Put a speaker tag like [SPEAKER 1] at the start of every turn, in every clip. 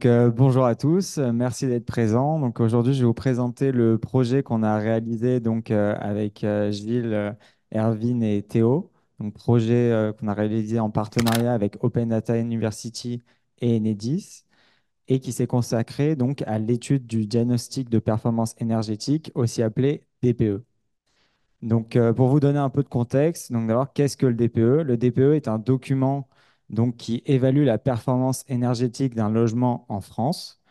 [SPEAKER 1] Bonjour à tous, merci d'être présents. Donc, aujourd'hui, je vais vous présenter le projet qu'on a réalisé avec Gilles, Erwin et Théo. Donc, projet qu'on a réalisé en partenariat avec Open Data University et Enedis et qui s'est consacré donc à l'étude du diagnostic de performance énergétique, aussi appelé DPE. Pour vous donner un peu de contexte, donc d'abord, qu'est-ce que le DPE? Le DPE est un document qui évalue la performance énergétique d'un logement en France.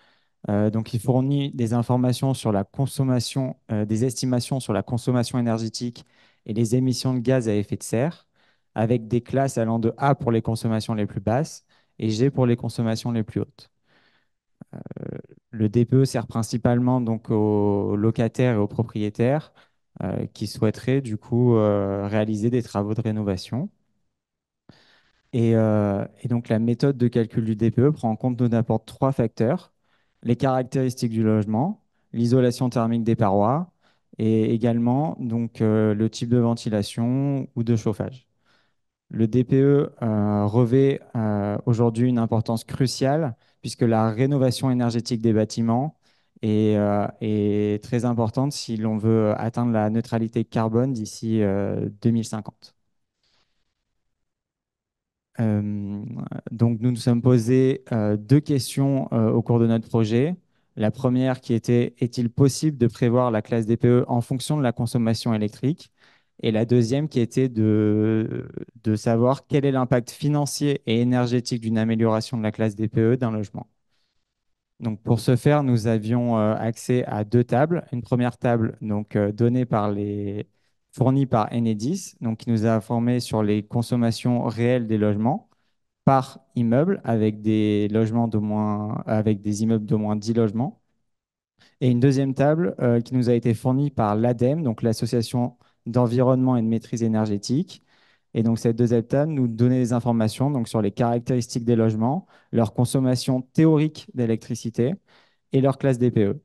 [SPEAKER 1] Il fournit des informations sur la consommation, des estimations sur la consommation énergétique et les émissions de gaz à effet de serre, avec des classes allant de A pour les consommations les plus basses et G pour les consommations les plus hautes. Le DPE sert principalement donc aux locataires et aux propriétaires qui souhaiteraient réaliser des travaux de rénovation. Et donc la méthode de calcul du DPE prend en compte d'abord trois facteurs: les caractéristiques du logement, l'isolation thermique des parois et également le type de ventilation ou de chauffage. Le DPE revêt aujourd'hui une importance cruciale puisque la rénovation énergétique des bâtiments est très importante si l'on veut atteindre la neutralité carbone d'ici 2050. Euh, nous nous sommes posé deux questions au cours de notre projet. La première qui était: est-il possible de prévoir la classe DPE en fonction de la consommation électrique? Et la deuxième qui était de savoir quel est l'impact financier et énergétique d'une amélioration de la classe DPE d'un logement. Donc, pour ce faire, nous avions accès à deux tables. Une première table fournie par Enedis, qui nous a informé sur les consommations réelles des logements par immeuble avec avec des immeubles d'au moins 10 logements. Et une deuxième table qui nous a été fournie par l'ADEME, donc l'Association d'environnement et de maîtrise énergétique. Et donc cette deuxième table nous donnait des informations sur les caractéristiques des logements, leur consommation théorique d'électricité et leur classe DPE.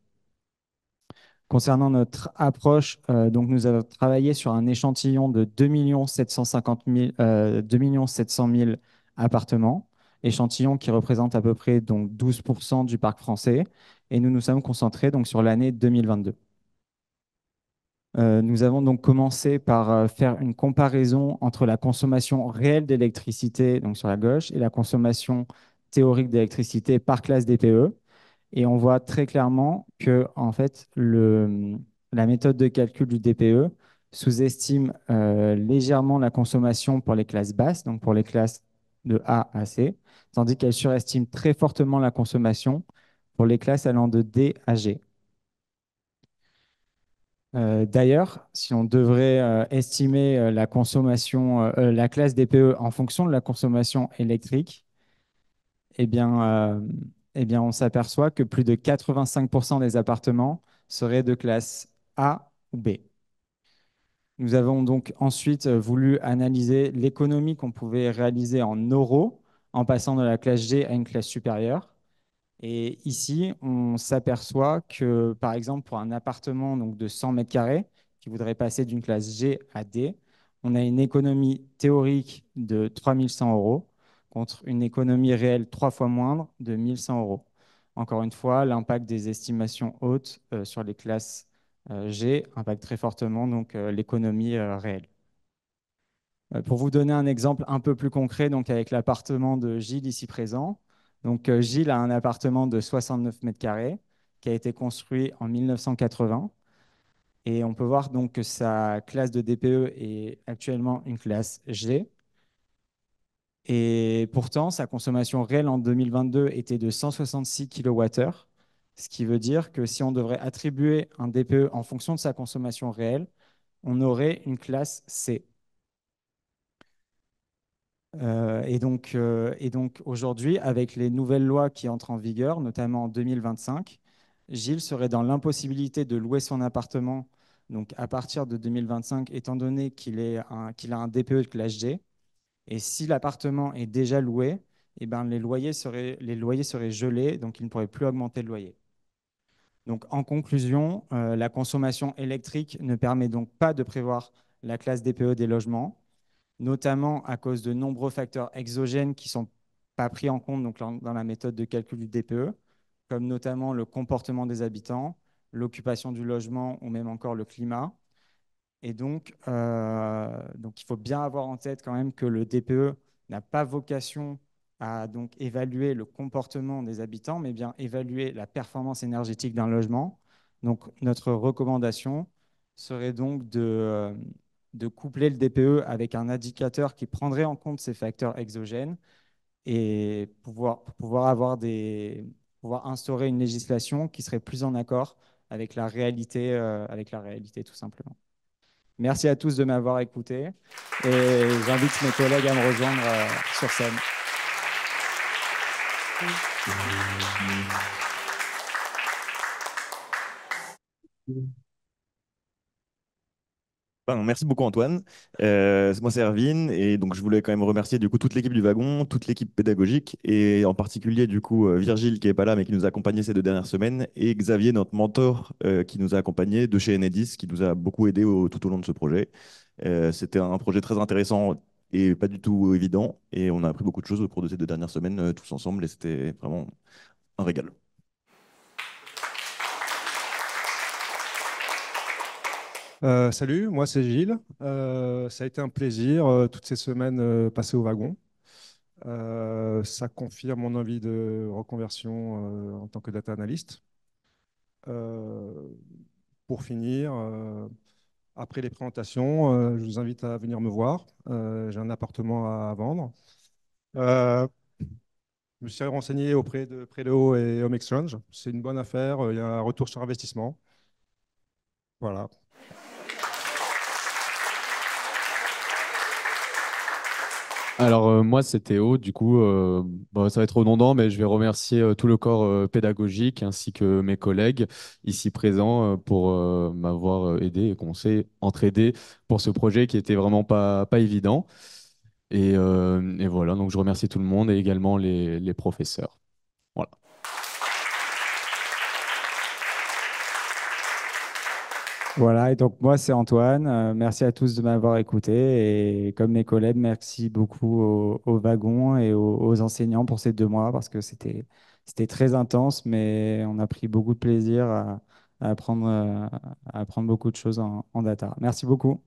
[SPEAKER 1] Concernant notre approche, nous avons travaillé sur un échantillon de 2 700 000 appartements, échantillon qui représente à peu près 12% du parc français, et nous nous sommes concentrés sur l'année 2022. Nous avons donc commencé par faire une comparaison entre la consommation réelle d'électricité, donc sur la gauche, et la consommation théorique d'électricité par classe DPE. Et on voit très clairement que en fait, la méthode de calcul du DPE sous-estime légèrement la consommation pour les classes basses, donc pour les classes de A à C, tandis qu'elle surestime très fortement la consommation pour les classes allant de D à G. D'ailleurs, si on devrait estimer la classe DPE en fonction de la consommation électrique, eh bien, euh, on s'aperçoit que plus de 85% des appartements seraient de classe A ou B. Nous avons donc ensuite voulu analyser l'économie qu'on pouvait réaliser en euros en passant de la classe G à une classe supérieure. Et ici, on s'aperçoit que, par exemple, pour un appartement de 100 mètres carrés qui voudrait passer d'une classe G à D, on a une économie théorique de 3 100 € contre une économie réelle trois fois moindre de 1 100 €. Encore une fois, l'impact des estimations hautes sur les classes G impacte très fortement l'économie réelle. Pour vous donner un exemple un peu plus concret, avec l'appartement de Gilles ici présent. Gilles a un appartement de 69 mètres carrés qui a été construit en 1980. Et on peut voir que sa classe de DPE est actuellement une classe G. Et pourtant, sa consommation réelle en 2022 était de 166 kWh, ce qui veut dire que si on devrait attribuer un DPE en fonction de sa consommation réelle, on aurait une classe C. Et donc aujourd'hui, avec les nouvelles lois qui entrent en vigueur, notamment en 2025, Gilles serait dans l'impossibilité de louer son appartement à partir de 2025, étant donné qu'il a un DPE de classe G. Et si l'appartement est déjà loué, eh ben, les loyers seraient gelés, donc il ne pourrait plus augmenter le loyer. Donc, en conclusion, la consommation électrique ne permet donc pas de prévoir la classe DPE des logements, notamment à cause de nombreux facteurs exogènes qui ne sont pas pris en compte dans la méthode de calcul du DPE, comme notamment le comportement des habitants, l'occupation du logement ou même encore le climat. Et donc, il faut bien avoir en tête quand même que le DPE n'a pas vocation à donc évaluer le comportement des habitants, mais bien évaluer la performance énergétique d'un logement. Donc, notre recommandation serait donc de coupler le DPE avec un indicateur qui prendrait en compte ces facteurs exogènes et pouvoir instaurer une législation qui serait plus en accord avec la réalité tout simplement. Merci à tous de m'avoir écouté et j'invite mes collègues à me rejoindre sur scène.
[SPEAKER 2] Ben, merci beaucoup Antoine. Moi c'est Erwin et donc je voulais quand même remercier du coup toute l'équipe du wagon, toute l'équipe pédagogique et en particulier du coup Virgile qui est pas là mais qui nous a accompagnés ces 2 dernières semaines et Xavier notre mentor qui nous a accompagnés de chez Enedis qui nous a beaucoup aidé tout au long de ce projet. C'était un projet très intéressant et pas du tout évident et on a appris beaucoup de choses au cours de ces 2 dernières semaines tous ensemble et c'était vraiment un régal.
[SPEAKER 3] Salut, moi c'est Gilles. Ça a été un plaisir toutes ces semaines passées au wagon. Ça confirme mon envie de reconversion en tant que data analyst. Euh, pour finir, après les présentations, je vous invite à venir me voir. J'ai un appartement à vendre. Euh, je me suis renseigné auprès de Prelo et Home Exchange. C'est une bonne affaire. Il y a un retour sur investissement. Voilà.
[SPEAKER 4] Alors moi c'est Théo, du coup bon, ça va être redondant mais je vais remercier tout le corps pédagogique ainsi que mes collègues ici présents pour m'avoir aidé et qu'on s'est entraidé pour ce projet qui était vraiment pas évident. Et voilà, donc je remercie tout le monde et également les professeurs. Voilà.
[SPEAKER 1] Voilà, et donc moi c'est Antoine. Merci à tous de m'avoir écouté et comme mes collègues, merci beaucoup aux wagons et aux enseignants pour ces 2 mois parce que c'était très intense, mais on a pris beaucoup de plaisir à apprendre beaucoup de choses en data. Merci beaucoup.